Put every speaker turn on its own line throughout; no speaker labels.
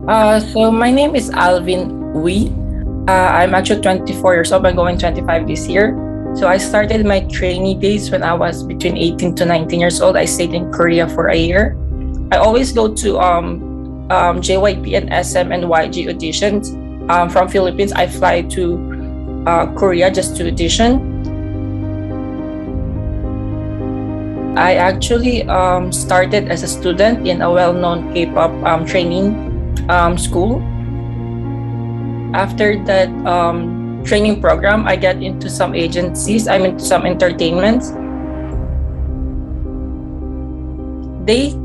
So my name is Alvin Uy. I'm actually 24 years old. I'm going 25 this year. So I started my trainee days when I was between 18 to 19 years old. I stayed in Korea for a year. I always go to JYP and SM and YG auditions. From Philippines, I fly to Korea just to audition. I actually started as a student in a well-known K-pop training school. After that training program, I got into some agencies. I'm into some entertainments. They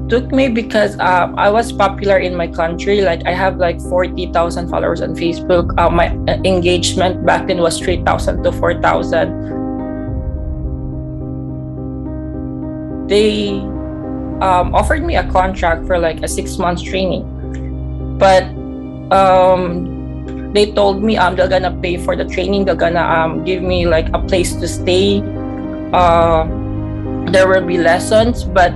took me because I was popular in my country. Like I have like 40,000 followers on Facebook. My engagement back then was 3,000 to 4,000. They offered me a contract for like a 6 months training, but they told me they're gonna pay for the training. They're gonna give me like a place to stay. There will be lessons, but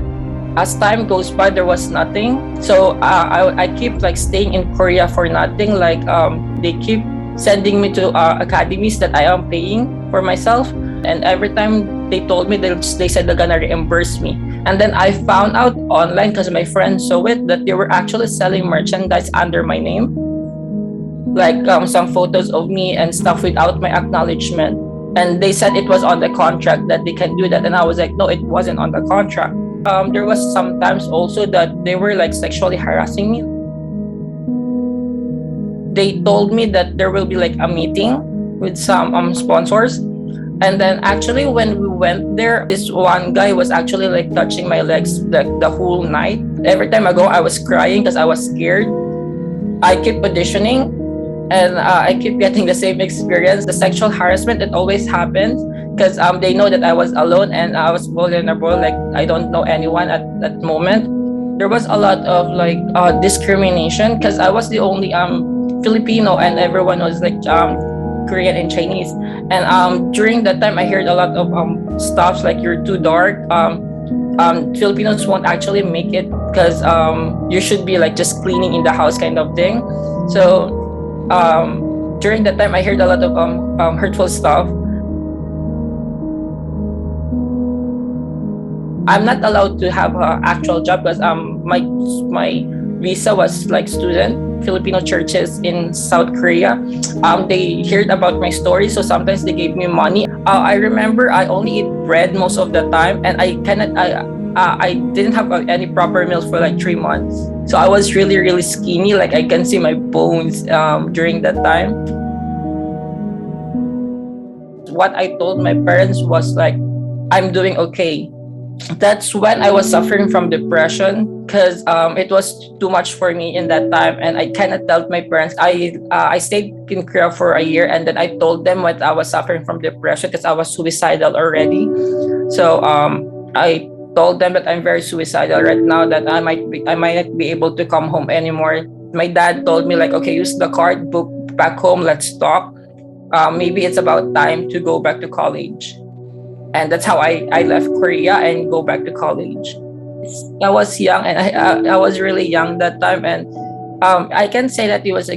as time goes by, there was nothing. So I keep like staying in Korea for nothing. Like they keep sending me to academies that I am paying for myself, and every time they told me, they said they're gonna reimburse me. And then I found out online because my friend saw it that they were actually selling merchandise under my name, like some photos of me and stuff without my acknowledgement. And they said it was on the contract that they can do that, and I was like, no, it wasn't on the contract. There was sometimes also that they were like sexually harassing me. They told me that there will be like a meeting with some sponsors, and then actually when we went there, this one guy was actually like touching my legs like the whole night. Every time I go, I was crying because I was scared. I keep auditioning, and I keep getting the same experience. The sexual harassment, it always happens because they know that I was alone and I was vulnerable. Like I don't know anyone at that moment. There was a lot of like discrimination because I was the only Filipino and everyone was like Korean and Chinese. And during that time, I heard a lot of stuff like you're too dark. Filipinos won't actually make it because you should be like just cleaning in the house kind of thing. So during that time, I heard a lot of hurtful stuff. I'm not allowed to have an actual job because my visa was like student. Filipino churches in South Korea, they heard about my story, so sometimes they gave me money. I remember I only eat bread most of the time, and I didn't have any proper meals for like 3 months. So I was really skinny. Like I can see my bones during that time. What I told my parents was like, I'm doing okay. That's when I was suffering from depression because it was too much for me in that time, and I cannot tell my parents. I stayed in Korea for a year, and then I told them what I was suffering from depression because I was suicidal already. So I told them that I'm very suicidal right now, that I might not be able to come home anymore. My dad told me like, okay, use the card, book back home, let's talk. Maybe it's about time to go back to college. And that's how I left Korea and go back to college. I was young, and I was really young that time, and I can say that it was a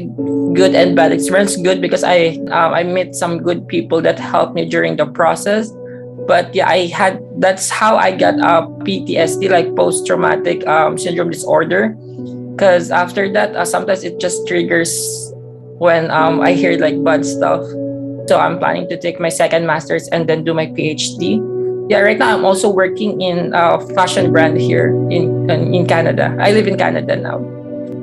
good and bad experience. Good because I met some good people that helped me during the process. But yeah, that's how I got PTSD, like post traumatic syndrome disorder. Because after that, sometimes it just triggers when I hear like bad stuff. So I'm planning to take my second master's and then do my PhD. Yeah, right now I'm also working in a fashion brand here in Canada. I live in Canada now.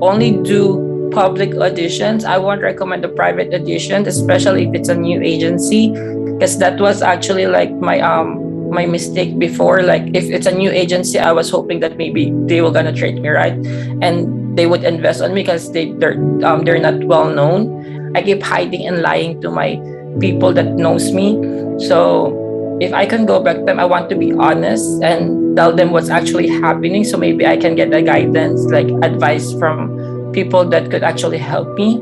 Only do public auditions. I won't recommend the private auditions, especially if it's a new agency, because that was actually like my mistake before. Like if it's a new agency, I was hoping that maybe they were gonna treat me right, and they would invest on me because they're not well known. I keep hiding and lying to my people that knows me. So if I can go back to them, I want to be honest and tell them what's actually happening, so maybe I can get a guidance, like advice from people that could actually help me.